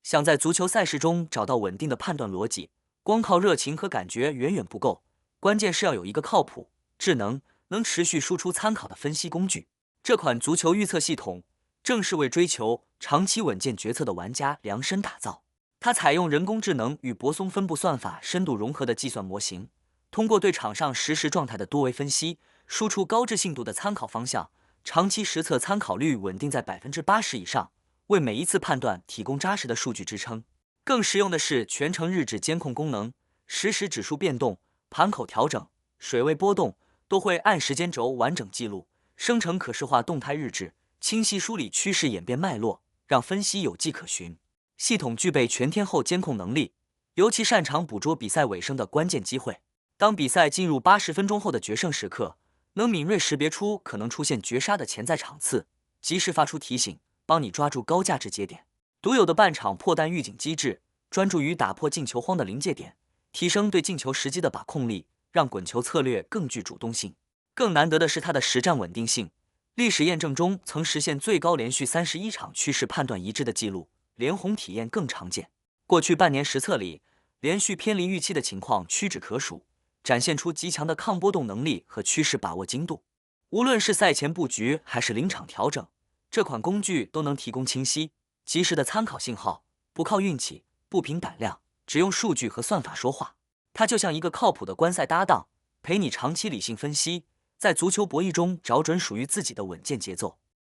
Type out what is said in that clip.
想在足球赛事中找到稳定的判断逻辑，光靠热情和感觉远远不够，关键是要有一个靠谱、智能、能持续输出参考的分析工具。这款足球预测系统正是为追求长期稳健决策的玩家量身打造。它采用人工智能与泊松分布算法深度融合的计算模型，通过对场上实时状态的多维分析，输出高质信度的参考方向，长期实测参考率稳定在80%以上。为每一次判断提供扎实的数据支撑。更实用的是全程日志监控功能，实时指数变动、盘口调整、水位波动都会按时间轴完整记录，生成可视化动态日志，清晰梳理趋势演变脉络，让分析有迹可循。系统具备全天候监控能力，尤其擅长捕捉比赛尾声的关键机会。当比赛进入80分钟后的决胜时刻，能敏锐识别出可能出现绝杀的潜在场次，及时发出提醒，帮你抓住高价值节点。独有的半场破蛋预警机制，专注于打破进球荒的临界点，提升对进球时机的把控力，让滚球策略更具主动性。更难得的是它的实战稳定性，历史验证中曾实现最高连续31场趋势判断一致的记录，连红体验更常见。过去半年实测里，连续偏离预期的情况屈指可数，展现出极强的抗波动能力和趋势把握精度。无论是赛前布局还是临场调整，这款工具都能提供清晰、及时的参考信号，不靠运气，不凭胆量，只用数据和算法说话。它就像一个靠谱的观赛搭档，陪你长期理性分析，在足球博弈中找准属于自己的稳健节奏。